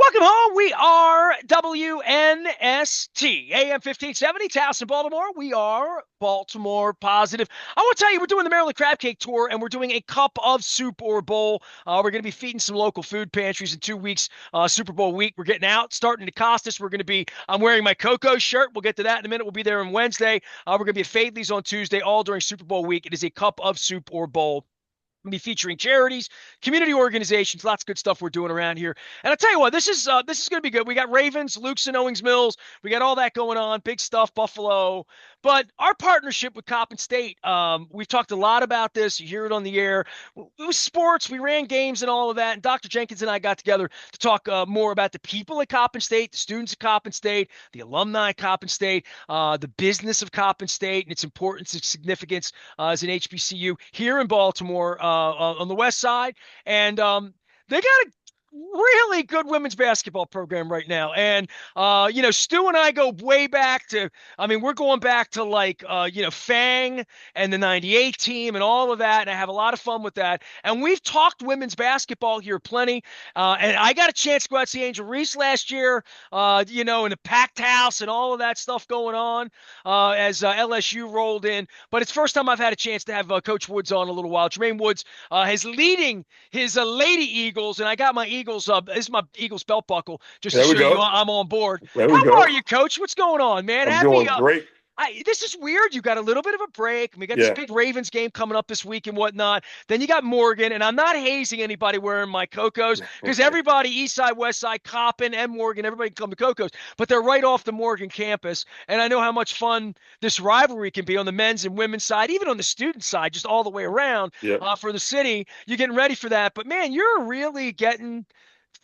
Welcome home. We are WNST, AM 1570, Towson, Baltimore. We are Baltimore positive. I want to tell you, we're doing the Maryland Crab Cake Tour, and we're doing a cup of soup or bowl. We're going to be feeding some local food pantries in 2 weeks, Super Bowl week. We're getting out, starting to Costas. I'm wearing my Coco shirt. We'll get to that in a minute. We'll be there on Wednesday. We're going to be at Fadley's on Tuesday, all during Super Bowl week. It is a cup of soup or bowl. We'll be featuring charities, community organizations, lots of good stuff we're doing around here. And I'll tell you what, this is going to be good. We got Ravens, Luke's and Owings Mills. We got all that going on, big stuff, Buffalo. But our partnership with Coppin State, we've talked a lot about this. You hear it on the air. It was sports. We ran games and all of that. And Dr. Jenkins and I got together to talk more about the people at Coppin State, the students at Coppin State, the alumni at Coppin State, the business of Coppin State, and its importance and significance as an HBCU here in Baltimore. On the west side, and they got a really good women's basketball program right now. And Stu and I go way back to, we're going back to Fang and the 98 team and all of that, and I have a lot of fun with that. And we've talked women's basketball here plenty, and I got a chance to go out and see Angel Reese last year, in a packed house and all of that stuff going on as LSU rolled in. But it's first time I've had a chance to have Coach Woods on a little while. Jermaine Woods is leading his Lady Eagles, and I got my Eagles. This is my Eagles belt buckle, just to There we show you go. I'm on board. There we How go. are you, Coach? What's going on, man? I'm Happy. doing great. This is weird. You got a little bit of a break. We got this Yeah. big Ravens game coming up this week and whatnot. Then you got Morgan, and I'm not hazing anybody wearing my Cocos because everybody, East Side, West Side, Coppin, and Morgan, everybody can come to Cocos, but they're right off the Morgan campus. And I know how much fun this rivalry can be on the men's and women's side, even on the student side, just all the way around Yeah. for the city. You're getting ready for that. But man, you're really getting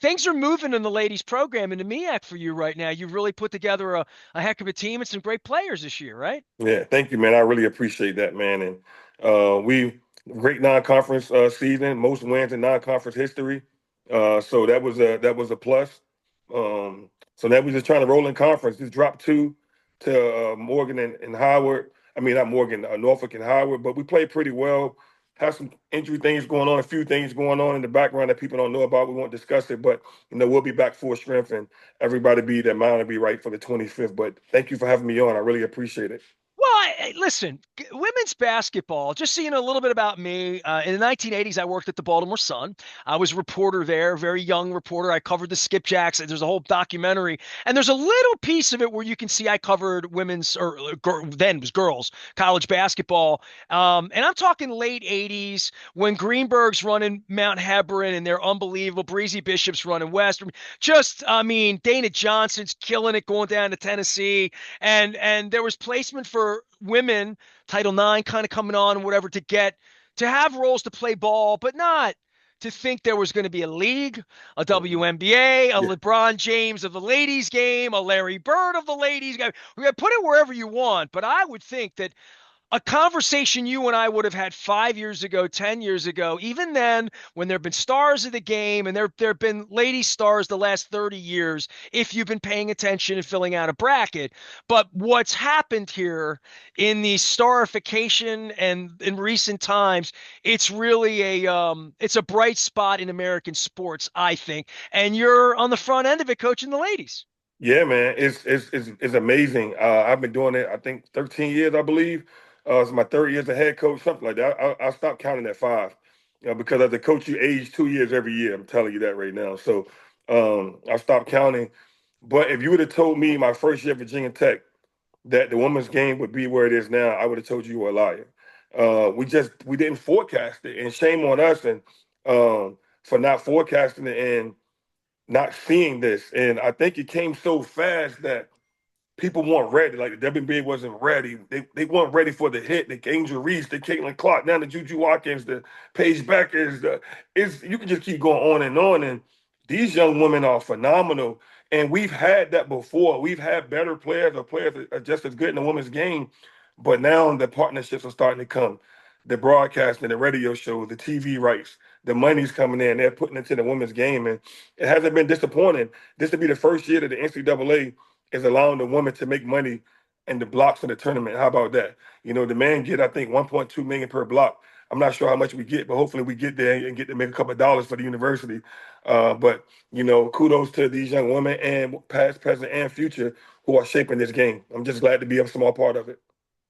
things are moving in the ladies program in the MEAC for you right now. You've really put together a heck of a team and some great players this year, right? Yeah. Thank you, man. I really appreciate that, man. And we great non-conference season, most wins in non-conference history. So that was a plus. So now we're just trying to roll in conference. Just dropped two to Morgan and Howard. I mean, not Morgan, Norfolk and Howard, but we played pretty well. Have some injury things going on, a few things going on in the background that people don't know about. We won't discuss it, but we'll be back full strength and everybody their mind will be right for the 25th. But thank you for having me on. I really appreciate it. Well, listen, women's basketball, just so you know a little bit about me, in the 1980s, I worked at the Baltimore Sun. I was a reporter there, very young reporter. I covered the Skipjacks. There's a whole documentary, and there's a little piece of it where you can see I covered women's, or then it was girls, college basketball. And I'm talking late 80s when Greenberg's running Mount Hebron, and they're unbelievable. Breezy Bishop's running West. Dana Johnson's killing it going down to Tennessee. And there was placement for women, Title IX kind of coming on and whatever, to have roles to play ball, but not to think there was going to be a league, a WNBA, a Yeah. LeBron James of the ladies game, a Larry Bird of the ladies game. We got to put it wherever you want, but I would think that a conversation you and I would have had 5 years ago, 10 years ago, even then, when there have been stars of the game and there have been lady stars the last 30 years, if you've been paying attention and filling out a bracket. But what's happened here in the starification and in recent times, it's really it's a bright spot in American sports, I think. And you're on the front end of it coaching the ladies. Yeah, man, it's amazing. I've been doing it, I think, 13 years, I believe. It's my third year as a head coach, something like that. I stopped counting at five, because as a coach, you age 2 years every year. I'm telling you that right now. So I stopped counting. But if you would have told me my first year at Virginia Tech that the women's game would be where it is now, I would have told you were a liar. We didn't forecast it, and shame on us and for not forecasting it and not seeing this. And I think it came so fast that people weren't ready. Like the WNBA wasn't ready. They weren't ready for the hit. The Angel Reese, the Caitlin Clark, now the Juju Watkins, the Paige Beckers. You can just keep going on and on. And these young women are phenomenal. And we've had that before. We've had better players or players that are just as good in the women's game. But now the partnerships are starting to come. The broadcasting, the radio shows, the TV rights, the money's coming in. They're putting it to the women's game. And it hasn't been disappointing. This will be the first year that the NCAA is allowing the women to make money in the blocks of the tournament. How about that? The men get, I think, 1.2 million per block. I'm not sure how much we get, but hopefully we get there and get to make a couple of dollars for the university. But kudos to these young women and past, present, and future who are shaping this game. I'm just glad to be a small part of it.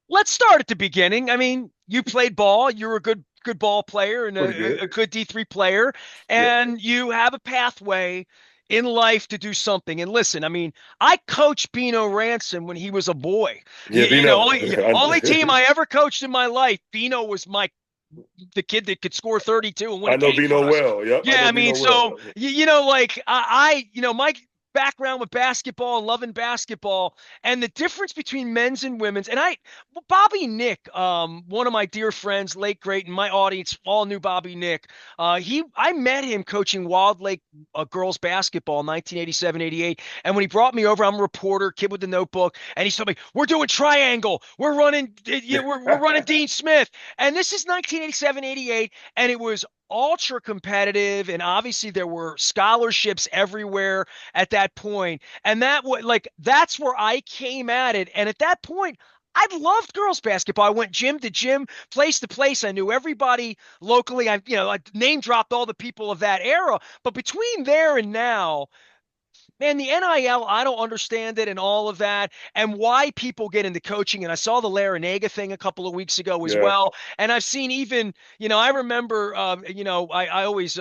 Let's start at the beginning. I mean, you played ball. You're a good ball player and Pretty good. a good D3 player, Yeah. and you have a pathway in life to do something. And listen, I mean, I coached Bino Ransom when he was a boy. Yeah, Bino. Only team I ever coached in my life. Bino was the kid that could score 32 and win I a know game for Bino us. well. Yep, I Yeah, know I mean, Bino so well. like my background with basketball and loving basketball and the difference between men's and women's. And Bobby Nick, one of my dear friends, late great, and my audience all knew Bobby Nick. I met him coaching Wild Lake girls basketball in 1987, 88. And when he brought me over, I'm a reporter, kid with the notebook, and he told me, "We're doing triangle. We're running, we're running Dean Smith." And this is 1987, 88, and it was ultra competitive, and obviously there were scholarships everywhere at that point. And that's where I came at it. And at that point, I loved girls basketball. I went gym to gym, place to place. I knew everybody locally. I name dropped all the people of that era. But between there and now, man, the NIL, I don't understand it and all of that and why people get into coaching. And I saw the Larinaga thing a couple of weeks ago as Yeah. well. And I've seen even, I remember, I always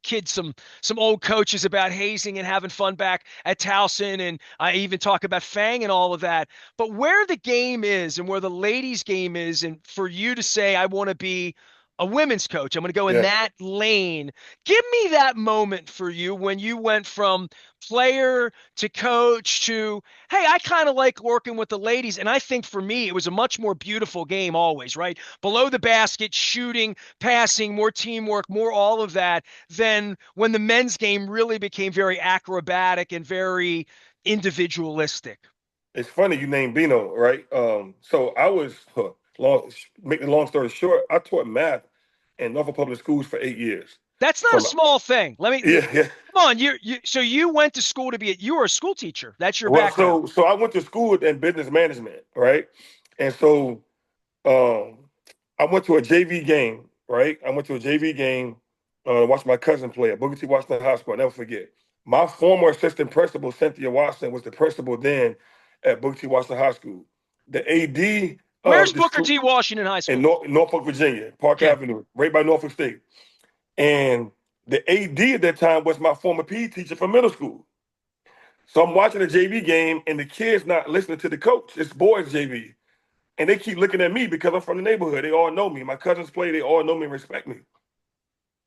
kid some old coaches about hazing and having fun back at Towson. And I even talk about Fang and all of that. But where the game is and where the ladies' game is, and for you to say, I want to be a women's coach, I'm going to go in Yeah. that lane. Give me that moment for you when you went from player to coach to, hey, I kind of like working with the ladies. And I think for me, it was a much more beautiful game always, right? Below the basket, shooting, passing, more teamwork, more all of that than when the men's game really became very acrobatic and very individualistic. It's funny you named Bino, right? So I was long. Make the long story short, I taught math in Norfolk Public Schools for 8 years. That's not a From small thing. Yeah, yeah. Come on. So you went to school you were a school teacher. That's your Well, background. so I went to school in business management, right? And so um, I went to a JV game, right? I went to a JV game, watched my cousin play at Booker T. Washington High School. I'll never forget. My former assistant principal, Cynthia Watson, was the principal then at Booker T. Washington High School. The AD Where's of the Booker school T. Washington High in School? Norfolk, Virginia, Park Okay. Avenue, right by Norfolk State. And the AD at that time was my former PE teacher from middle school. So I'm watching the JV game, and the kids not listening to the coach. It's boys JV. And they keep looking at me because I'm from the neighborhood. They all know me. My cousins play. They all know me and respect me.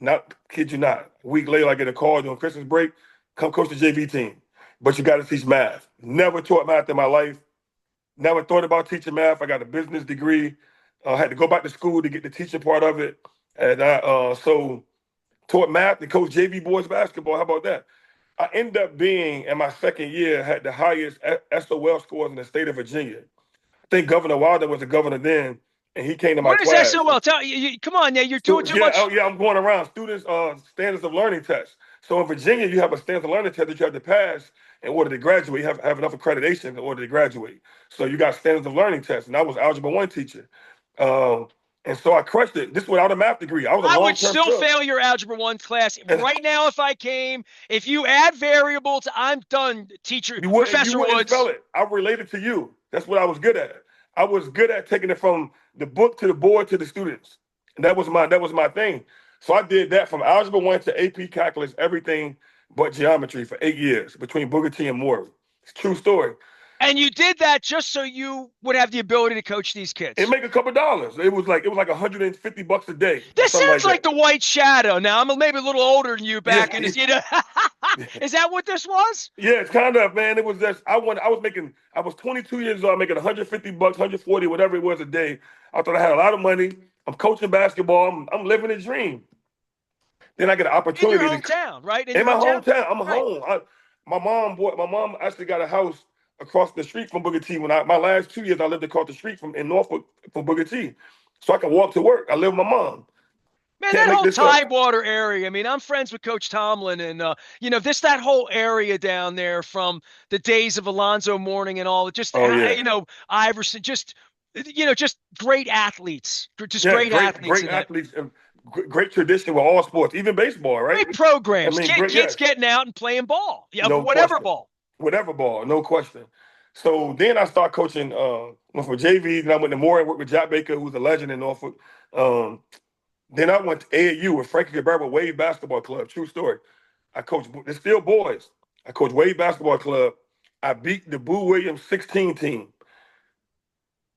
Not kid you not. A week later, I get a call during Christmas break. Come coach the JV team. But you got to teach math. Never taught math in my life. Never thought about teaching math. I got a business degree. I had to go back to school to get the teaching part of it. And so taught math and coached JV boys basketball. How about that? I ended up being, in my second year, had the highest SOL scores in the state of Virginia. I think Governor Wilder was the governor then, and he came to my What is class. SOL? Come on, yeah, you're doing too much. Oh yeah, I'm going around. Students standards of learning test. So in Virginia, you have a standards of learning test that you have to pass in order to graduate. You have enough accreditation in order to graduate. So you got standards of learning test, and I was algebra 1 teacher. And so I crushed it. This without a math degree. I was a I would long-term still sub. fail your algebra 1 class right now if I came. If you add variables, I'm done, teacher. Professor You wouldn't Woods. spell it. I related to you. That's what I was good at. I was good at taking it from the book to the board to the students. And that was my thing. So I did that from algebra 1 to AP calculus, everything but geometry for 8 years between Booker T and Moore. It's a true story. And you did that just so you would have the ability to coach these kids. And make a couple dollars. It was like $150 a day. This sounds like that. the White Shadow. Now I'm maybe a little older than you back in this. Is that what this was? Yeah, it's kind of, man. It was just I was 22 years old, making $150, 140, whatever it was a day. I thought I had a lot of money. I'm coaching basketball. I'm living a dream. Then I get an opportunity in your hometown, right? In my hometown. I'm home. My mom actually got a house across the street from Booker T. My last 2 years I lived across the street in Norfolk from Booker T. So I can walk to work. I live with my mom. Man, that whole Tidewater area. I mean, I'm friends with Coach Tomlin, and that whole area down there from the days of Alonzo Mourning and all. Just Iverson. Just just great athletes, just Yeah, great great, athletes great in that. athletes, and great tradition with all sports, even baseball, right? Great I programs, mean, great, kids yes, getting out and playing ball. Yeah, no whatever question. ball. Whatever ball, no question. So then I started coaching, went for JV, then I went to Moore and worked with Jack Baker, who's a legend in Norfolk. Um, then I went to AAU with Frankie Cabrera Wave Basketball Club. True story. I coached, they're still boys. I coached Wave Basketball Club. I beat the Boo Williams 16 team.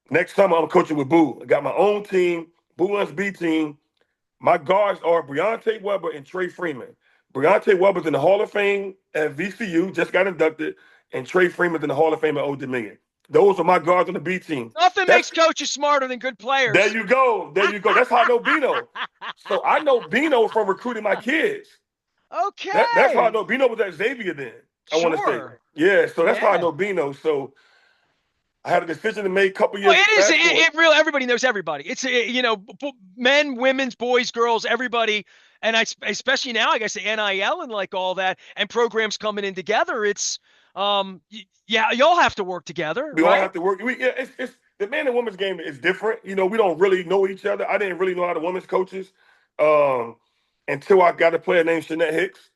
Next summer, I'm coaching with Boo. I got my own team, Boo Williams B team. My guards are Breonte Weber and Trey Freeman. Breonte Weber's in the Hall of Fame at VCU, just got inducted, and Trey Freeman's in the Hall of Fame at Old Dominion. Those are my guards on the B team. Nothing makes That's coaches smarter than good There players. you go. There you go. That's how I know Bino. So I know Bino from recruiting my kids. That's how I Okay. know Bino was at Xavier then. I want to say. Sure. Yeah, so that's how I Yeah. know Bino. So I had a decision to make a couple Well, years it is. fast forward. It real. Everybody knows everybody. It's men, women's, boys, girls, everybody, and especially now, I guess the NIL and like all that, and programs coming in together. It's yeah, y'all have to work together, We all right? have to work. Yeah, it's the man and women's game is different. We don't really know each other. I didn't really know how the women's coaches um, until I got a player named Shanette Hicks,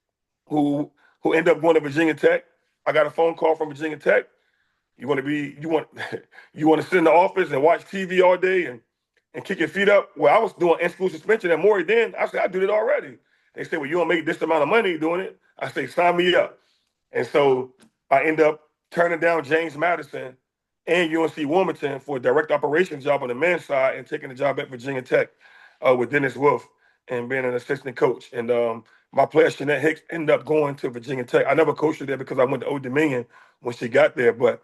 who ended up going to Virginia Tech. I got a phone call from Virginia Tech. You want you want to sit in the office and watch TV all day and kick your feet up. Well, I was doing in-school suspension at Maury then. I said, I did it already. They said, well, you don't make this amount of money doing it. I say, sign me up. And so I end up turning down James Madison and UNC Wilmington for a direct operations job on the men's side and taking the job at Virginia Tech with Dennis Wolf and being an assistant coach. And my player, Shanette Hicks, ended up going to Virginia Tech. I never coached her there because I went to Old Dominion when she got there. But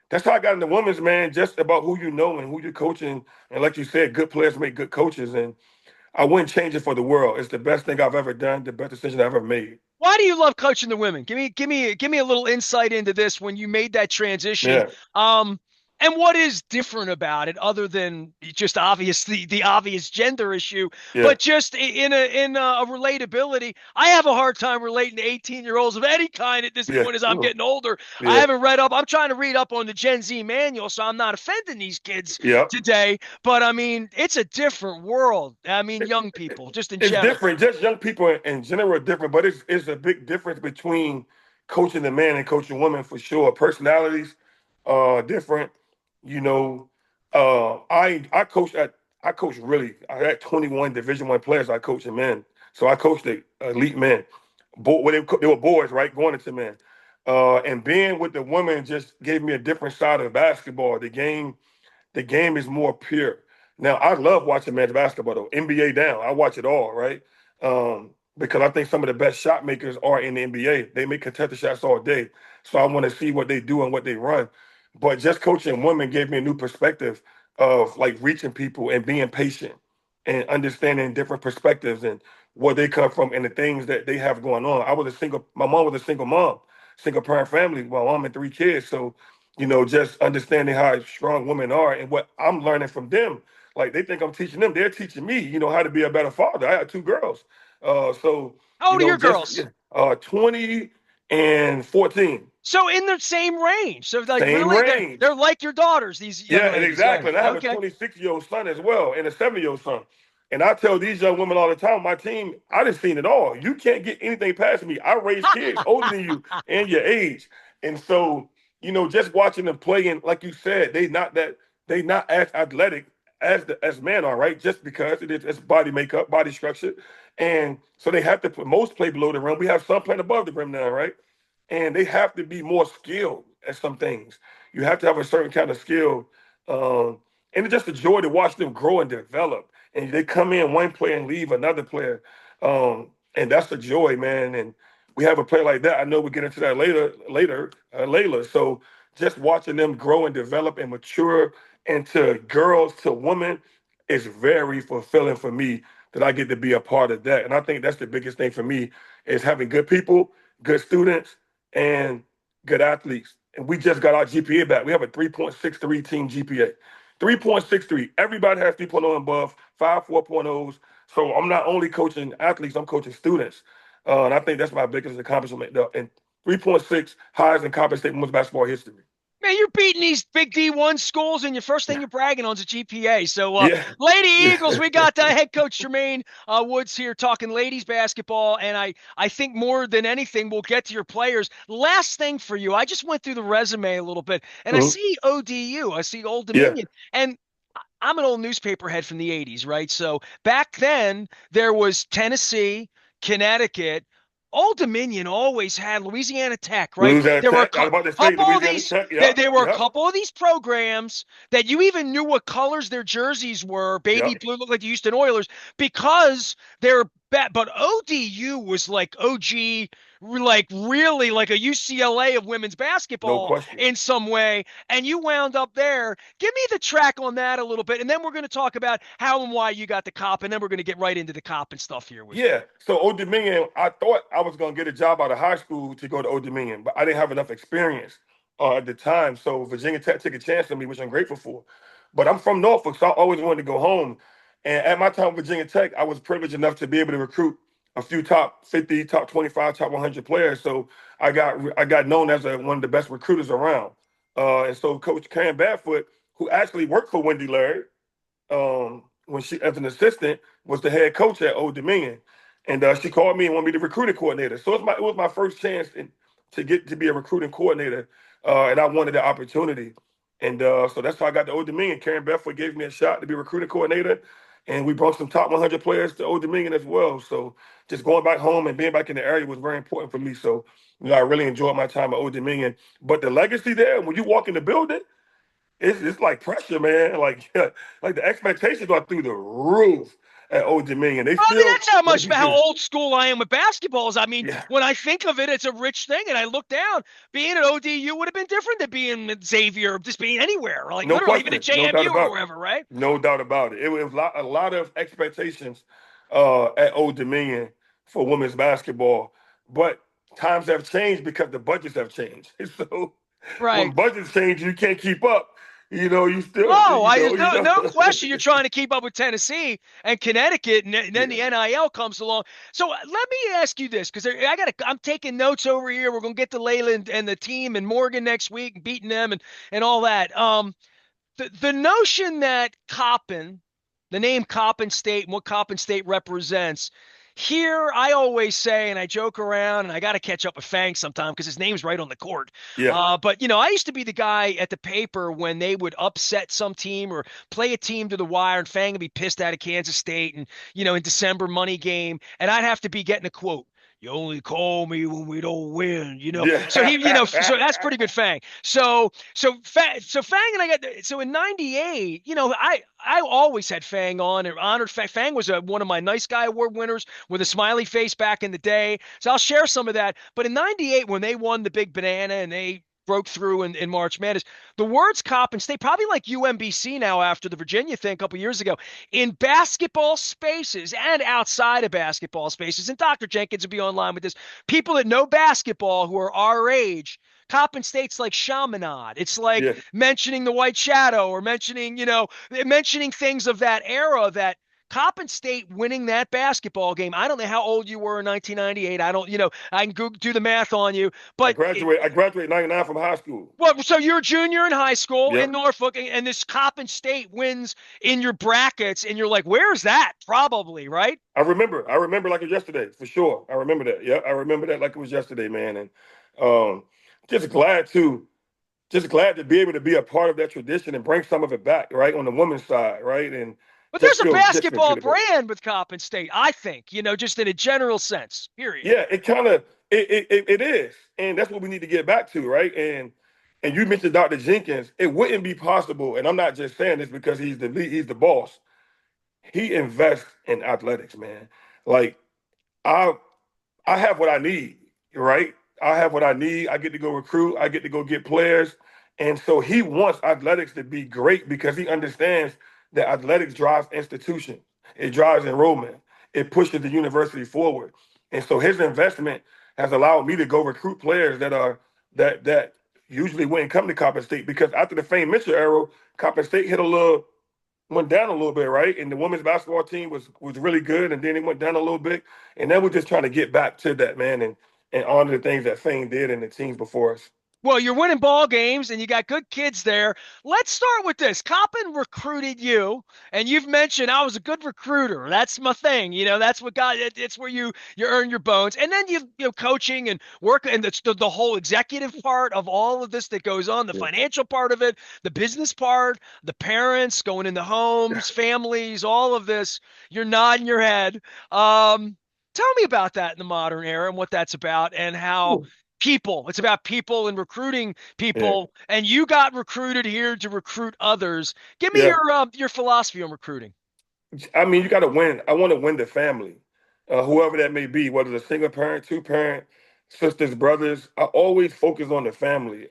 that's how I got into women's, man, just about who you know and who you're coaching. And like you said, good players make good coaches. And I wouldn't change it for the world. It's the best thing I've ever done, the best decision I've ever made. Why do you love coaching the women? Give me a little insight into this when you made that transition. Yeah, Um, and what is different about it other than just obviously the obvious gender issue, yeah, but just in a relatability. I have a hard time relating to 18-year-olds of any kind at this yeah, point as I'm getting older. I yeah, haven't read up. I'm trying to read up on the Gen Z manual, so I'm not offending these kids yeah. today. But I mean, it's a different world. I mean, young people, just in It's general. different. Just young people in general are different, but it's a big difference between coaching the man and coaching women for sure. Personalities are different. You know, I coach at I coach really. I had 21 Division I players I coach in men, so I coached the elite men. Well, they were boys, right, going into men. And being with the women just gave me a different side of basketball. The game is more pure. Now, I love watching men's basketball though. NBA down, I watch it all, right? Because I think some of the best shot makers are in the NBA. They make contested shots all day, so I want to see what they do and what they run. But just coaching women gave me a new perspective of like reaching people and being patient and understanding different perspectives and where they come from and the things that they have going on. My mom was a single mom, single parent family. Well, mom and three kids, so just understanding how strong women are and what I'm learning from them. Like they think I'm teaching them, they're teaching me, how to be a better father. I have two girls. So, How old are your just girls? 20 and 14. So in the same range. So like Same really range. they're like your daughters, these young Yeah, and ladies. Yeah. exactly. And I have a Okay. 26-year-old son as well and a 7-year-old son. And I tell these young women all the time, my team, I done seen it all. You can't get anything past me. I raise kids older than you and your age. And so, just watching them play, and like you said, they not as athletic as men are, right? Just because it's body makeup, body structure. And so they have to most play below the rim. We have some playing above the rim now, right? And they have to be more skilled at some things. You have to have a certain kind of skill. And it's just a joy to watch them grow and develop. And they come in one player and leave another player. And that's the joy, man. And we have a player like that. I know we'll get into that later, Layla. So just watching them grow and develop and mature into girls to women is very fulfilling for me that I get to be a part of that. And I think that's the biggest thing for me is having good people, good students, and good athletes. And we just got our GPA back. We have a 3.63 team GPA. 3.63. Everybody has 3.0 and above, 4.0s. So I'm not only coaching athletes, I'm coaching students. And I think that's my biggest accomplishment. And 3.6 highest in Coppin State women's basketball history. Man, you're beating these big D1 schools, and your first thing you're bragging on is a GPA. So, Yeah. Lady Eagles, we got head coach Jermaine Woods here talking ladies basketball, and I think more than anything, we'll get to your players. Last thing for you, I just went through the resume a little bit, and I Mhm. see ODU, I see Old Yeah. Dominion, and I'm an old newspaper head from the 80s, right? So back then, there was Tennessee, Connecticut. Old Dominion always had Louisiana Tech, right? Louisiana There were Tech. I was about to say couple of Louisiana these Tech. there, Yep. there were a Yep. couple of these programs that you even knew what colors their jerseys were. Baby Yep. blue looked like the Houston Oilers because they're bad. But ODU was like OG, like really like a UCLA of women's No basketball question. in some way. And you wound up there. Give me the track on that a little bit. And then we're going to talk about how and why you got the cop. And then we're going to get right into the cop and stuff here with you. Yeah. So Old Dominion, I thought I was gonna get a job out of high school to go to Old Dominion, but I didn't have enough experience at the time. So Virginia Tech took a chance on me, which I'm grateful for. But I'm from Norfolk, so I always wanted to go home. And at my time at Virginia Tech, I was privileged enough to be able to recruit a few top 50, top 25, top 100 players. So I got known as one of the best recruiters around. And so Coach Karen Badfoot, who actually worked for Wendy Laird, when she as an assistant was the head coach at Old Dominion, and she called me and wanted me to recruiting coordinator. So it was my first chance to get to be a recruiting coordinator, and I wanted the opportunity, and so that's how I got to Old Dominion. Karen Bedford gave me a shot to be recruiting coordinator, and we brought some top 100 players to Old Dominion as well. So just going back home and being back in the area was very important for me. So I really enjoyed my time at Old Dominion. But the legacy there, when you walk in the building, it's like pressure, man. Like like the expectations are through the roof at Old Dominion. They I mean, still that's how want to much be how good. old school I am with basketballs. I mean, Yeah, when I think of it, it's a rich thing, and I look down. Being at ODU would have been different than being at Xavier, just being anywhere, like no literally even at question, no doubt JMU or about it. wherever, right? No doubt about it. It was a lot of expectations at Old Dominion for women's basketball, but times have changed because the budgets have changed. So when Right. budgets change, you can't keep up. You still, Oh, you no know. question. You're trying to keep up with Tennessee and Connecticut, and then Yeah, the NIL comes along. So let me ask you this, because I'm taking notes over here. We're gonna get to Layla and the team and Morgan next week, beating them and all that. The notion that Coppin, the name Coppin State and what Coppin State represents, here I always say, and I joke around, and I got to catch up with Fang sometime because his name's right on the court. yeah, But I used to be the guy at the paper when they would upset some team or play a team to the wire, and Fang would be pissed out of Kansas State, and in December money game, and I'd have to be getting a quote. You only call me when we don't win. So he, so that's pretty good, Fang. So Fang and I got so in '98. I always had Fang on and honored Fang. Fang was one of my Nice Guy Award winners with a smiley face back in the day. So I'll share some of that. But in '98, when they won the Big Banana and they broke through in March Madness, the words Coppin State, probably like UMBC now after the Virginia thing a couple years ago, in basketball spaces and outside of basketball spaces, and Dr. Jenkins would be online with this, people that know basketball who are our age, Coppin State's like Chaminade. It's like yeah. mentioning the White Shadow or mentioning things of that era that Coppin State winning that basketball game. I don't know how old you were in 1998. I don't, I can do the math on you, but I graduated '99 from high school. well, so you're a junior in high school in Yep. Norfolk, and this Coppin State wins in your brackets, and you're like, where's that? Probably, right? I remember like it was yesterday, for sure. I remember that. Yeah, I remember that like it was yesterday, man. And um, just glad to be able to be a part of that tradition and bring some of it back, right, on the women's side, right, and But there's a just feel basketball good about it. brand with Coppin State, I think, just in a general sense, period. Yeah, it kind of it is, and that's what we need to get back to, right? And you mentioned Dr. Jenkins. It wouldn't be possible, and I'm not just saying this because he's the lead, he's the boss. He invests in athletics, man. Like I I have what I need, right? I have what I need. I get to go recruit. I get to go get players. And so he wants athletics to be great because he understands that athletics drives institution. It drives enrollment. It pushes the university forward. And so his investment has allowed me to go recruit players that usually wouldn't come to Coppin State because after the Fame Mitchell era, Coppin State went down a little bit, right? And the women's basketball team was really good, and then it went down a little bit. And then we're just trying to get back to that, man, and honor the things that Fame did and the teams before us. Well, you're winning ball games and you got good kids there. Let's start with this. Coppin recruited you, and you've mentioned I was a good recruiter. That's my thing. That's what got it. It's where you earn your bones. And then coaching and work, and it's the whole executive part of all of this that goes on, the Yeah. financial part of it, the business part, the parents going into homes, families, all of this. You're nodding your head. Tell me about that in the modern era and what that's about and how people. It's about people and recruiting Yeah. people. And you got recruited here to recruit others. Give me Yeah. your philosophy on recruiting. I mean, you got to win. I want to win the family, whoever that may be, whether it's a single parent, two parent, sisters, brothers. I always focus on the family.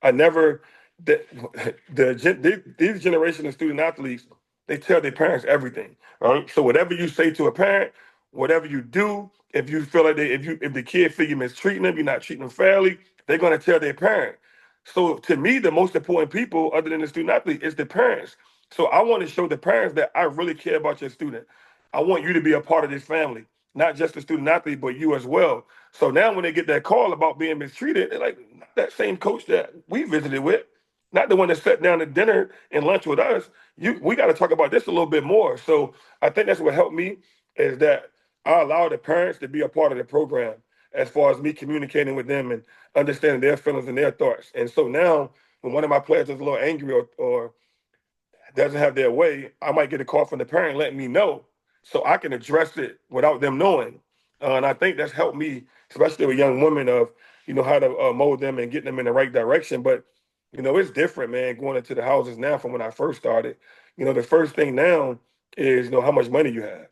I never the, these generation of student athletes. They tell their parents everything. Right. So whatever you say to a parent, whatever you do, if you feel like if the kid feel you mistreating them, you're not treating them fairly, they're gonna tell their parent. So to me, the most important people, other than the student athlete, is the parents. So I want to show the parents that I really care about your student. I want you to be a part of this family, not just the student athlete, but you as well. So now when they get that call about being mistreated, they're like, not that same coach that we visited with, not the one that sat down at dinner and lunch with us. We got to talk about this a little bit more. So I think that's what helped me is that I allow the parents to be a part of the program as far as me communicating with them and understanding their feelings and their thoughts. And so now when one of my players is a little angry or doesn't have their way, I might get a call from the parent letting me know so I can address it without them knowing. And I think that's helped me, especially with young women, of how to mold them and get them in the right direction. But it's different, man. Going into the houses now from when I first started. The first thing now is how much money you have.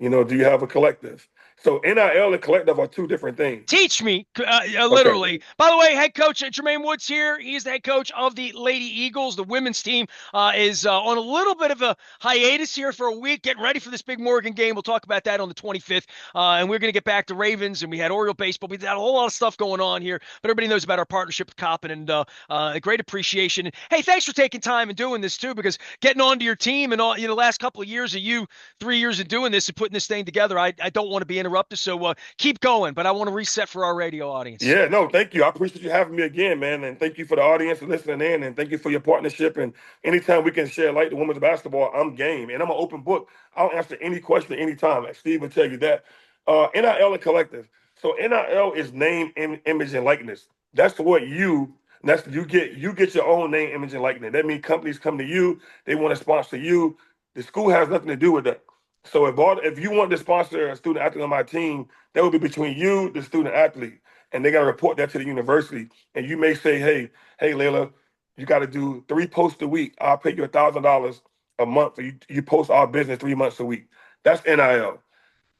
Do you have a collective? So NIL and collective are two different things. Teach me, Okay. literally. By the way, head coach Jermaine Woods here. He's the head coach of the Lady Eagles. The women's team is on a little bit of a hiatus here for a week, getting ready for this big Morgan game. We'll talk about that on the 25th. And we're going to get back to Ravens, and we had Oriole baseball. We had a whole lot of stuff going on here, but everybody knows about our partnership with Coppin, and a great appreciation. And hey, thanks for taking time and doing this too, because getting onto your team and all, the last couple of years of you, 3 years of doing this and putting this thing together, I don't want to be interrupted. So keep going, but I want to reset for our radio audience. Yeah, no, thank you. I appreciate you having me again, man. And thank you for the audience for listening in. And thank you for your partnership. And anytime we can share light to women's basketball, I'm game. And I'm an open book. I'll answer any question anytime. Like Steve will tell you that. NIL and collective. So NIL is name, image, and likeness. That's what you get your own name, image, and likeness. That means companies come to you, they want to sponsor you. The school has nothing to do with that. So if you want to sponsor a student athlete on my team, that would be between you, the student athlete, and they got to report that to the university. And you may say, hey, Layla, you got to do 3 posts a week. I'll pay you $1,000 a month for you post our business 3 months a week. That's NIL.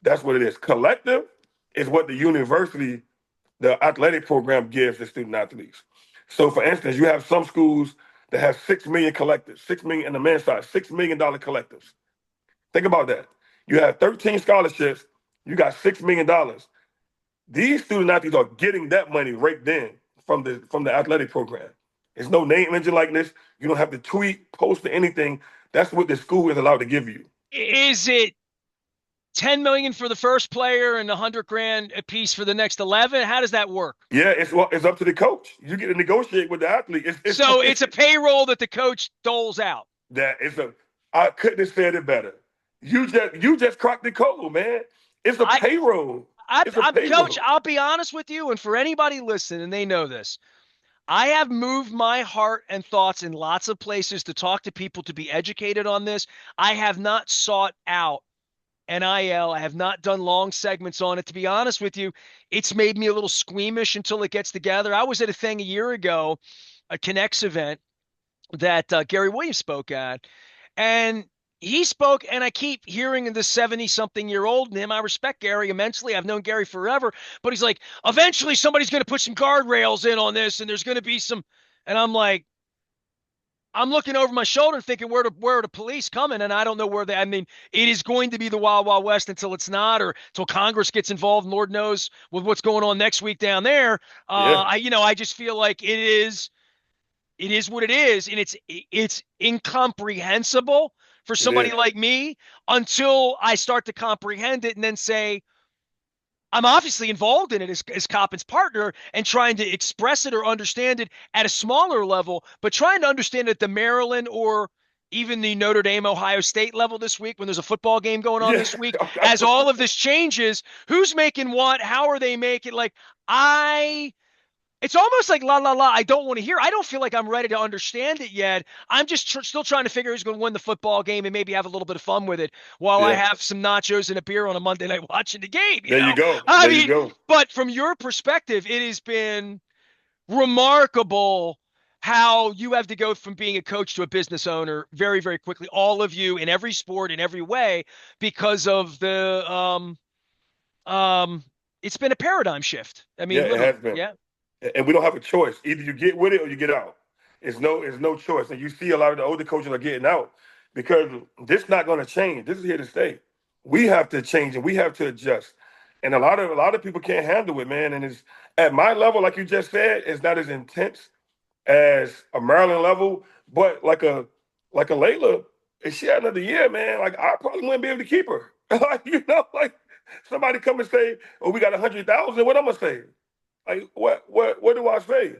That's what it is. Collective is what the university, the athletic program gives the student athletes. So, for instance, you have some schools that have 6 million collectives, 6 million in the men's side, $6 million collectives. Think about that. You have 13 scholarships. You got $6 million. These student athletes are getting that money right then from the athletic program. There's no name, image, and likeness. You don't have to tweet, post, or anything. That's what the school is allowed to give you. Is it 10 million for the first player and 100 grand a piece for the next 11? How does that work? Yeah, it's up to the coach. You get to negotiate with the athlete. So it's a payroll that the coach doles out. that it's a. I couldn't have said it better. You just cracked the code, man. It's a I, payroll. It's a I'm coach. payroll. I'll be honest with you, and for anybody listening, and they know this, I have moved my heart and thoughts in lots of places to talk to people to be educated on this. I have not sought out NIL. I have not done long segments on it. To be honest with you, it's made me a little squeamish until it gets together. I was at a thing a year ago, a Connects event that Gary Williams spoke at, and he spoke, and I keep hearing the 70-something-year-old in him. I respect Gary immensely. I've known Gary forever, but he's like, eventually somebody's going to put some guardrails in on this, and there's going to be some, and I'm like, I'm looking over my shoulder thinking where are the police coming, and I don't know where they. I mean, it is going to be the Wild Wild West until it's not, or until Congress gets involved. And Lord knows with what's going on next week down there. Yeah, I just feel like it is what it is, and it's incomprehensible for it somebody is. like me until I start to comprehend it and then say, I'm obviously involved in it as Coppin's partner and trying to express it or understand it at a smaller level, but trying to understand it at the Maryland or even the Notre Dame, Ohio State level this week when there's a football game going on Yeah, this week, as all of this changes, who's making what, how are they making, like, I it's almost like la la la. I don't want to hear. I don't feel like I'm ready to understand it yet. I'm just still trying to figure who's going to win the football game and maybe have a little bit of fun with it while I yeah. have some nachos and a beer on a Monday night watching the game. There you go. I There you mean, go. but from your perspective, it has been remarkable how you have to go from being a coach to a business owner very, very quickly. All of you in every sport, in every way, because of the um. It's been a paradigm shift. I Yeah, mean, it literally. has been. Yeah. And we don't have a choice. Either you get with it or you get out. It's no choice. And you see a lot of the older coaches are getting out because this is not going to change. This is here to stay. We have to change and we have to adjust. And a lot of people can't handle it, man. And it's at my level, like you just said, it's not as intense as a Maryland level, but like a Layla, if she had another year, man, like I probably wouldn't be able to keep her. Like like somebody come and say, "Oh, we got 100,000." What I'm gonna say? Like what do I say?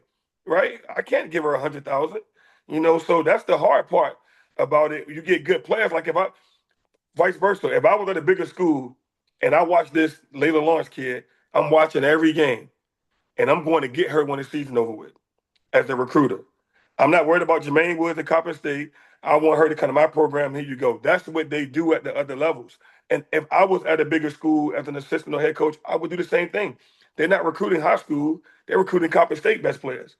Right? I can't give her 100,000. So that's the hard part about it. You get good players. Like if I vice versa, if I was at a bigger school and I watched this Layla Lawrence kid, I'm watching every game and I'm going to get her when the season over with as a recruiter. I'm not worried about Jermaine Woods at Coppin State. I want her to come to my program. Here you go. That's what they do at the other levels. And if I was at a bigger school as an assistant or head coach, I would do the same thing. They're not recruiting high school. They're recruiting Coppin State best players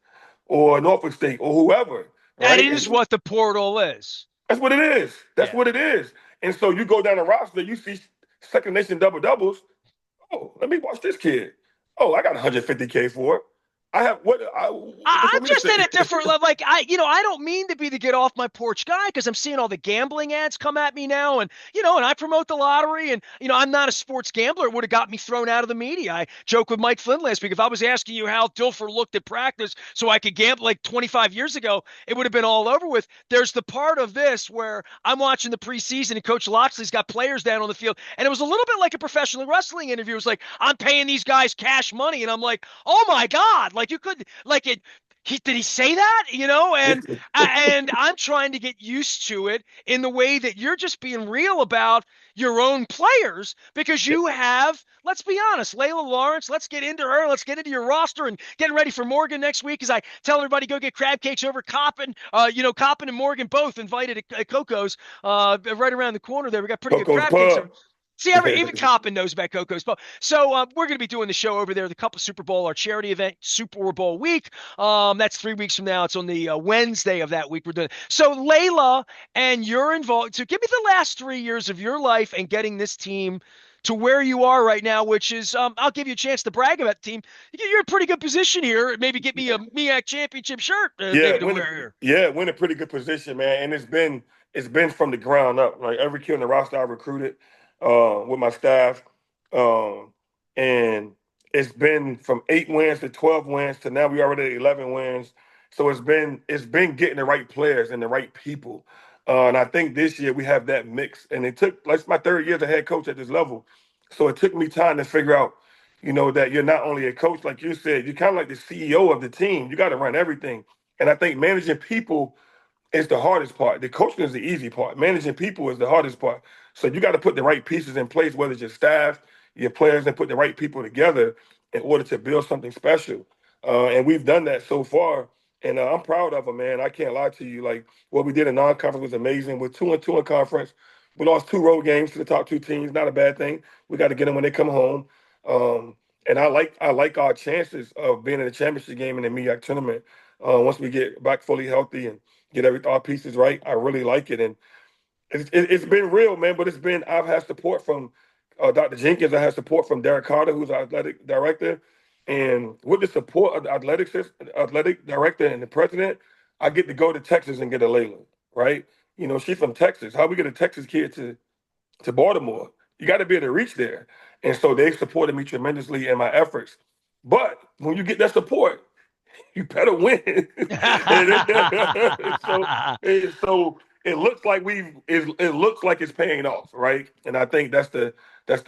or Norfolk State or whoever, That right? is what the portal is. That's what it is. That's Yeah. what it is. And so you go down the roster, you see second nation double doubles. Oh, let me watch this kid. Oh, I got 150K for it. I have what I'm for me to just in say? a different level. Like I don't mean to be the get off my porch guy because I'm seeing all the gambling ads come at me now, and and I promote the lottery, and I'm not a sports gambler. It would have got me thrown out of the media. I joked with Mike Flynn last week. If I was asking you how Dilfer looked at practice, so I could gamble like 25 years ago, it would have been all over with. There's the part of this where I'm watching the preseason, and Coach Loxley's got players down on the field, and it was a little bit like a professional wrestling interview. It was like I'm paying these guys cash money, and I'm like, oh my god, like you could like it did he say that and I'm trying to get used to it in the way that you're just being real about your own players because you have, let's be honest, Layla Lawrence. Let's get into her. Let's get into your roster and getting ready for Morgan next week as I tell everybody go get crab cakes over Coppin. Coppin and Morgan both invited at Coco's right around the corner there. We got pretty good Coco's crab cakes Pub. over. See, even Coppin knows about Coco's. So we're going to be doing the show over there, the Cup of Super Bowl, our charity event, Super Bowl week. That's 3 weeks from now. It's on the Wednesday of that week. We're doing it. So Layla, and you're involved. So give me the last 3 years of your life and getting this team to where you are right now, which is I'll give you a chance to brag about the team. You're in a pretty good position here. Maybe get me a MEAC championship shirt, Yeah, maybe to wear here. we're in a pretty good position, man. And it's been from the ground up. Like every kid on the roster I recruited with my staff. Um, and it's been from 8 wins to 12 wins to now we already at 11 wins. So it's been getting the right players and the right people. And I think this year we have that mix. And it took like it's my third year as a head coach at this level. So it took me time to figure out, that you're not only a coach, like you said, you're kind of like the CEO of the team. You got to run everything. And I think managing people is the hardest part. The coaching is the easy part. Managing people is the hardest part. So you got to put the right pieces in place, whether it's your staff, your players, and put the right people together in order to build something special. And we've done that so far. And I'm proud of them, man. I can't lie to you. Like what we did in non-conference was amazing. We're 2-2 in conference. We lost 2 road games to the top two teams. Not a bad thing. We got to get them when they come home. And I like our chances of being in the championship game in the MEAC tournament once we get back fully healthy and get our pieces right. I really like it, and it's been real, man. But I've had support from Dr. Jenkins. I had support from Derek Carter, who's our athletic director, and with the support of the athletic director and the president, I get to go to Texas and get a Layla. Right? She's from Texas. How we get a Texas kid to Baltimore? You got to be able to reach there, and so they supported me tremendously in my efforts. But when you get that support, you better win. so, so it looks like it's paying off, right? And I think that's the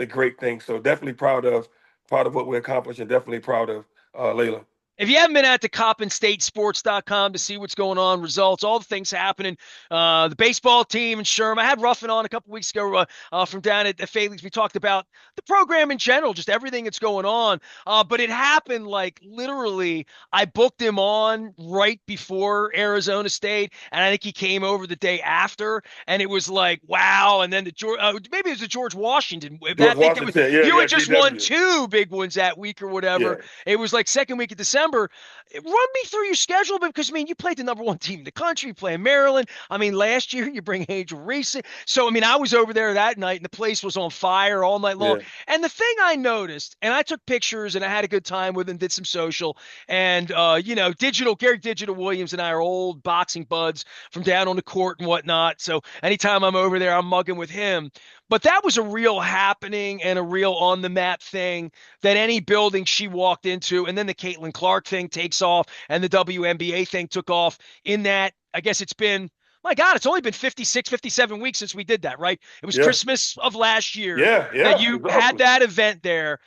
great thing. So definitely proud of proud of what we accomplished, and definitely proud of Layla. If you haven't been at the CoppinStateSports.com to see what's going on, results, all the things happening, the baseball team in Sherm. I had Ruffin on a couple weeks ago from down at Faley's. We talked about the program in general, just everything that's going on. But it happened like literally, I booked him on right before Arizona State, and I think he came over the day after, and it was like, wow. And then maybe it was the George Washington. George I think that was, Washington, yeah, you yeah, had just won GW, two big ones that week or whatever. yeah, It was like second week of December. Run me through your schedule because I mean you played the number one team in the country, you play in Maryland. I mean, last year you bring Angel Reese. So I mean, I was over there that night and the place was on fire all night long. yeah, And the thing I noticed, and I took pictures and I had a good time with him, did some social, and Gary Digital Williams and I are old boxing buds from down on the court and whatnot. So anytime I'm over there, I'm mugging with him. But that was a real happening and a real on the map thing that any building she walked into, and then the Caitlin Clark thing takes off, and the WNBA thing took off. In that, I guess it's been, my God, it's only been 56, 57 weeks since we did that, right? It was yeah, Christmas of last year yeah, that yeah, you had exactly. that event there.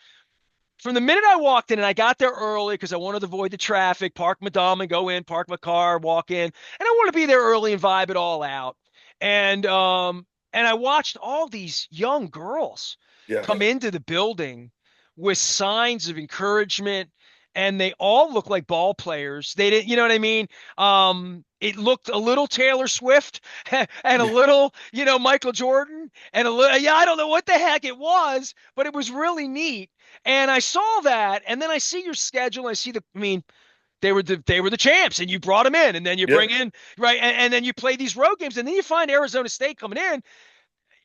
From the minute I walked in, and I got there early because I wanted to avoid the traffic, park my Dom and go in, park my car, walk in, and I want to be there early and vibe it all out. And I watched all these young girls come Yes, into the building with signs of encouragement, and they all look like ball players. They didn't, you know what I mean? It looked a little Taylor Swift and a little, Michael Jordan and a little, yeah, I don't know what the heck it was, but it was really neat. And I saw that, and then I see your schedule. I see I mean, they were the champs, and you brought them in, and then you yeah, bring in right, and then you play these road games, and then you find Arizona State coming in.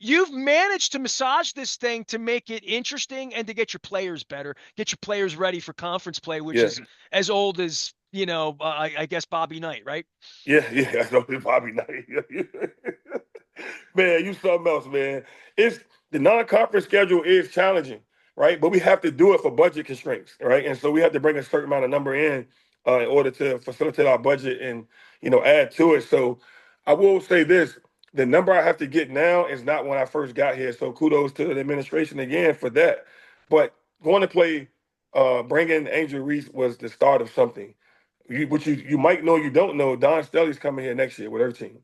You've managed to massage this thing to make it interesting and to get your players better, get your players ready for conference play, which yeah, is as old as I guess Bobby Knight, right? yeah, yeah. I know it's Bobby Knight. Man, you something else, man. It's the non-conference schedule is challenging, right? But we have to do it for budget constraints, right? And so we have to bring a certain amount of number in order to facilitate our budget and add to it. So I will say this: the number I have to get now is not when I first got here. So kudos to the administration again for that. But going to play, bringing Angel Reese was the start of something. Which you might know, you don't know. Don Stelly's coming here next year with her team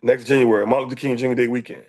next January, Martin Luther King Jr. Day weekend.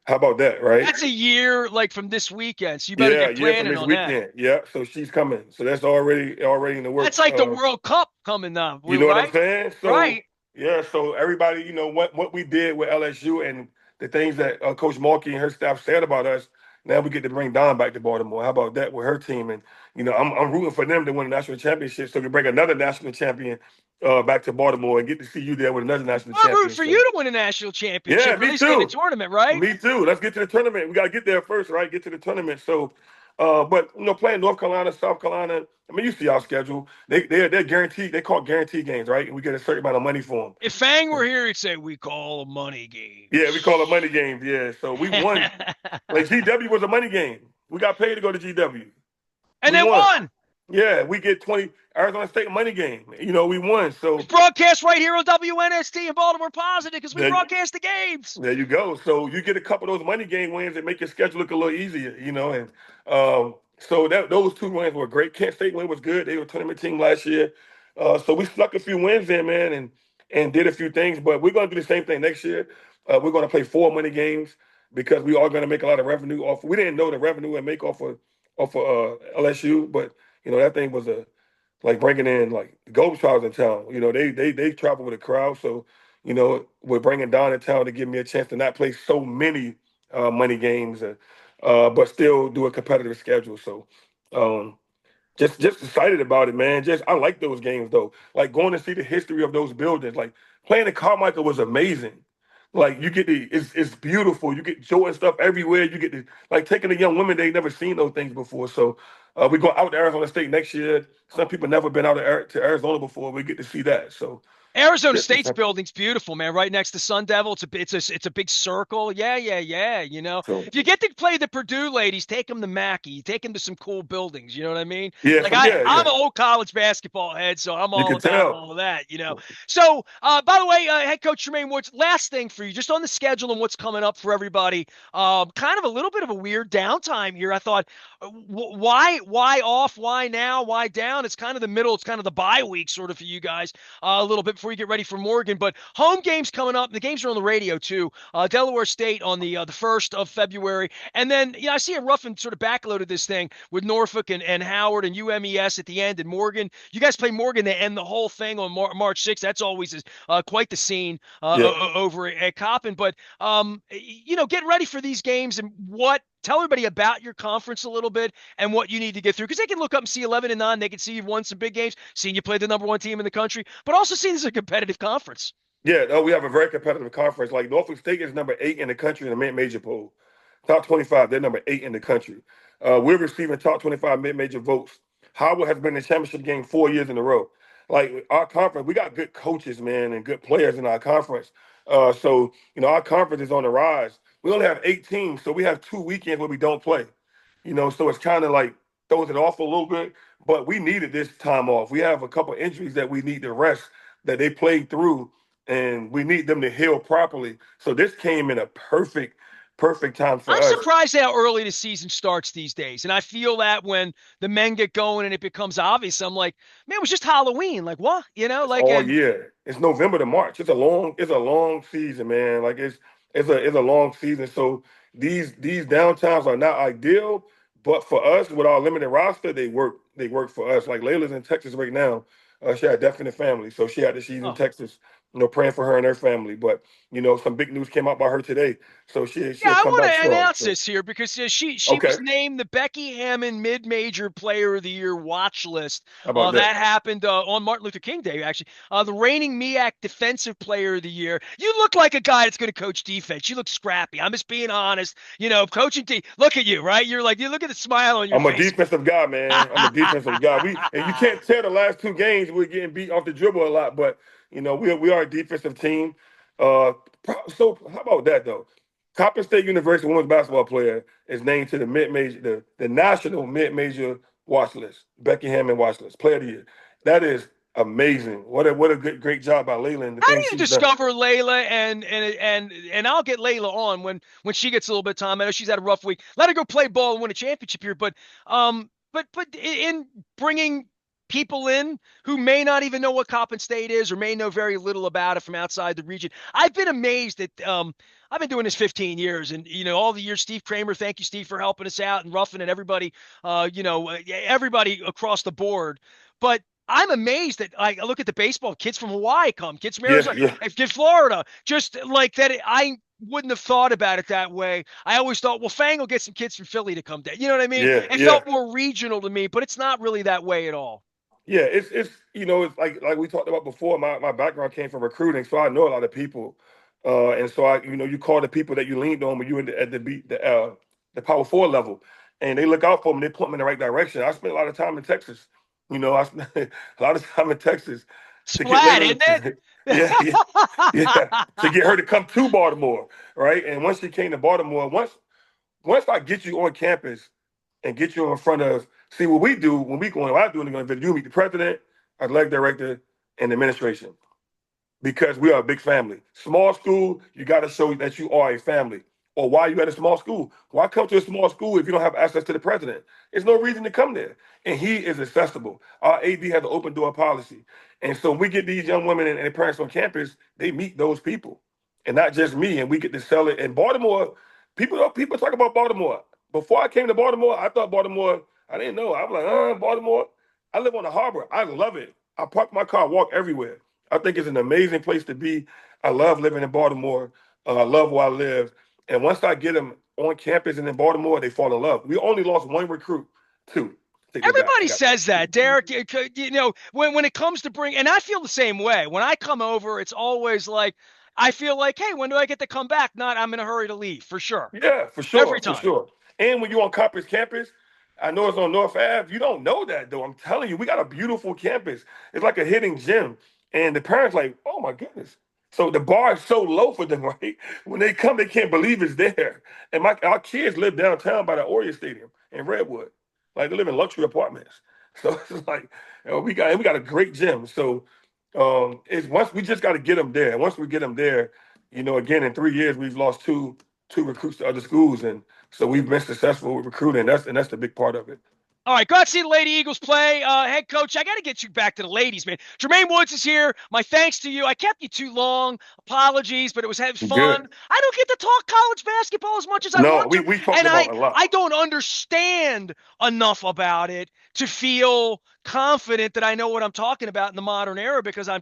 How about that, right? That's a year like from this weekend, so you better Yeah, get yeah, from planning this on that. weekend. Yeah, so she's coming. So that's already in the That's works. like the World Cup coming up, You know what I'm right? saying? So Right. yeah, so everybody, what we did with LSU and the things that Coach Markey and her staff said about us. Now we get to bring Don back to Baltimore. How about that with her team? And I'm rooting for them to win a national championship, so we bring another national champion back to Baltimore and get to see you there with another national I'm rooting champion. for So you to win a national championship, yeah, or at me least get a too. tournament, right? Me too. Let's get to the tournament. We got to get there first, right? Get to the tournament. So, but playing North Carolina, South Carolina. I mean, you see our schedule. They're guaranteed. They call guaranteed games, right? And we get a certain amount of money for If Fang were them. here, he'd say we call them money Yeah, we call games. them money games. Yeah. So we won. Like GW was a money game. We got paid to go to GW. And We then won. won. Yeah, we get 20 Arizona State money game. We won. It's So broadcast right here on WNST in Baltimore Positive because we there, broadcast the games. there you go. So you get a couple of those money game wins that make your schedule look a little easier. And so those two wins were great. Kent State win was good. They were a tournament team last year. So we snuck a few wins in, man, and did a few things. But we're gonna do the same thing next year. We're gonna play 4 money games because we are gonna make a lot of revenue off. We didn't know the revenue and make off of LSU, but that thing was like bringing in like the Ghost Tribes in town. They travel with a crowd, so we're bringing Don in town to give me a chance to not play so many money games, but still do a competitive schedule. So um, just excited about it, man. Just I like those games though. Like going to see the history of those buildings. Like playing at Carmichael was amazing. Like you get it's beautiful. You get joy and stuff everywhere. You get like taking the young women they never seen those things before. So we go out to Arizona State next year. Some people never been out to Arizona before. We get to see that. So Arizona It's State's building's beautiful, man. Right next to Sun Devil. It's a big circle. Yeah, yeah, yeah. so If you get to play the Purdue ladies, take them to Mackey. You take them to some cool buildings. You know what I mean? yeah, Like so yeah, I'm yeah. an old college basketball head, so I'm You all can about tell. all of that. So, by the way, head coach Jermaine Woods, last thing for you, just on the schedule and what's coming up for everybody. Kind of a little bit of a weird downtime here. I thought, why off? Why now? Why down? It's kind of the middle. It's kind of the bye week sort of for you guys a little bit before you get ready for Morgan. But home games coming up. The games are on the radio too. Delaware State on the 1st of February, and then I see a rough and sort of backloaded this thing with Norfolk and Howard and UMES at the end, and Morgan. You guys play Morgan to end the whole thing on March 6th. That's always quite the scene Yeah. over at Coppin. But get ready for these games and tell everybody about your conference a little bit and what you need to get through, because they can look up and see 11-9. They can see you've won some big games, seeing you play the number one team in the country, but also seeing this as a competitive conference. Yeah, we have a very competitive conference. Like Norfolk State is number 8 in the country in the mid-major poll. Top 25, they're number 8 in the country. We're receiving top 25 mid-major votes. Howard has been in the championship game 4 years in a row. Like our conference, we got good coaches, man, and good players in our conference. So our conference is on the rise. We only have 8 teams, so we have 2 weekends where we don't play. So it's kind of like throws it off a little bit. But we needed this time off. We have a couple injuries that we need to rest that they played through, and we need them to heal properly. So this came in a perfect time for I'm us. surprised how early the season starts these days. And I feel that when the men get going and it becomes obvious, I'm like, man, it was just Halloween. Like, what? It's Like, all and year. It's November to March. It's a long season, man. Like it's a long season. So these downtimes are not ideal, but for us with our limited roster, they work. They work for us. Like Layla's in Texas right now. She had a definite family, so she's in oh, Texas. Praying for her and her family. But some big news came out by her today, so yeah, she'll I come want back to strong. announce So this here because she okay, was named the Becky Hammond Mid-Major Player of the Year watch list. how about that? That happened on Martin Luther King Day, actually. The reigning MEAC Defensive Player of the Year. You look like a guy that's going to coach defense. You look scrappy. I'm just being honest. Coaching team. Look at you, right? You look at the smile on your I'm a face. defensive guy, man. I'm a defensive guy. And you can't tell the last 2 games we're getting beat off the dribble a lot, but we are a defensive team. Uh, so how about that though? Coppin State University women's basketball player is named to the mid-major, the national mid-major watch list, Becky Hammond watch list, player of the year. That is amazing. What a great job by Layla and the How do things you she's done. discover Layla and I'll get Layla on when she gets a little bit of time. I know she's had a rough week. Let her go play ball and win a championship here. But in bringing people in who may not even know what Coppin State is or may know very little about it from outside the region, I've been amazed that I've been doing this 15 years, and all the years. Steve Kramer, thank you, Steve, for helping us out and Ruffin and everybody. Everybody across the board, but. I'm amazed that I look at the baseball kids from Hawaii kids from Yeah, Arizona, yeah, kids Florida, just like that. I wouldn't have thought about it that way. I always thought, well, Fang will get some kids from Philly to come down. You know what I mean? yeah, It yeah. felt more regional to me, but it's not really that way at all. Yeah, it's like we talked about before. My background came from recruiting, so I know a lot of people, and so you call the people that you leaned on when you were at the Power Four level, and they look out for them. They point them in the right direction. I spent a lot of time in Texas. I spent a lot of time in Texas to get Splat, Layla. isn't it? Yeah, yeah, yeah, to get her to come to Baltimore, right? And once she came to Baltimore, once I get you on campus and get you in front of, see what we do when we go in, what I do in the event, you meet the president, athletic director, and administration, because we are a big family. Small school, you got to show that you are a family. Or why you at a small school? Why come to a small school if you don't have access to the president? There's no reason to come there. And he is accessible. Our AD has an open door policy. And so we get these young women and their parents on campus, they meet those people. And not just me. And we get to sell it. And Baltimore, people talk about Baltimore. Before I came to Baltimore, I thought Baltimore, I didn't know. I was like, Baltimore. I live on the harbor. I love it. I park my car, walk everywhere. I think it's an amazing place to be. I love living in Baltimore. I love where I live. And once I get them on campus and in Baltimore, they fall in love. We only lost one recruit, two. Take that back. I Everybody got says that, two. Derek. When it comes to and I feel the same way. When I come over, it's always like I feel like, hey, when do I get to come back? Not I'm in a hurry to leave, for sure. Yeah, for Every sure, for time. sure. And when you're on campus, I know it's on North Ave. You don't know that though. I'm telling you, we got a beautiful campus. It's like a hidden gem. And the parents like, oh my goodness. So the bar is so low for them, right? When they come, they can't believe it's there. And our kids live downtown by the Oriole Stadium in Redwood. Like they live in luxury apartments. So it's like we got a great gym. So it's once we just got to get them there. And once we get them there, again in 3 years we've lost two recruits to other schools, and so we've been successful with recruiting. That's the big part of it. All right, go out to see the Lady Eagles play. Head coach, I got to get you back to the ladies, man. Jermaine Woods is here. My thanks to you. I kept you too long. Apologies, but it was having fun. Good. I don't get to talk college basketball as much as I No, want we to, we talked and about I a lot. I don't understand enough about it to feel confident that I know what I'm talking about in the modern era because I'm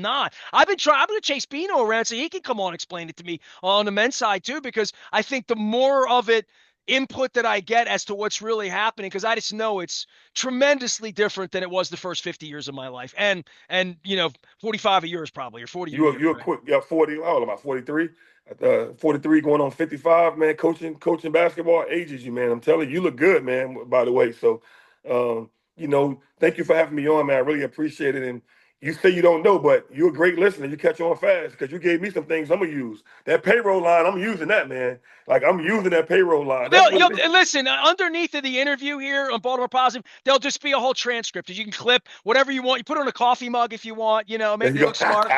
not. I've been trying. I'm going to chase Bino around so he can come on and explain it to me on the men's side too because I think the more of it input that I get as to what's really happening because I just know it's tremendously different than it was the first 50 years of my life and 45 of yours probably or 40 of You're yours, you're right? quick. You're 40. How old am I? 43. 43 going on 55. Man, coaching basketball ages you, man. I'm telling you, you look good, man. By the way, so thank you for having me on, man. I really appreciate it. And you say you don't know, but you're a great listener. You catch on fast because you gave me some things I'm gonna use. That payroll line, I'm using that, man. Like I'm using that payroll line. That's what it is. Listen, underneath of the interview here on Baltimore Positive, there'll just be a whole transcript. You can clip whatever you want. You put it on a coffee mug if you want, There make you me go. look smart.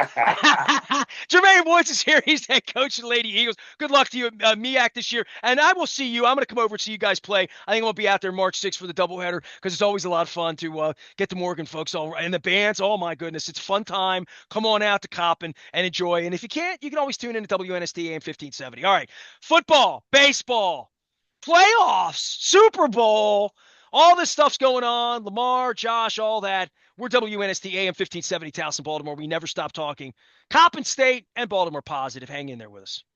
Jermaine Woods is here. He's head coach of the Lady Eagles. Good luck to you, MEAC this year. And I will see you. I'm going to come over and see you guys play. I think I'm going to be out there March 6th for the doubleheader because it's always a lot of fun to get the Morgan folks all and the bands. Oh, my goodness. It's a fun time. Come on out to Coppin and enjoy. And if you can't, you can always tune in to WNST AM 1570. All right. Football, baseball, playoffs, Super Bowl, all this stuff's going on. Lamar, Josh, all that. We're WNST AM 1570 Towson, Baltimore. We never stop talking. Coppin State and Baltimore Positive. Hang in there with us.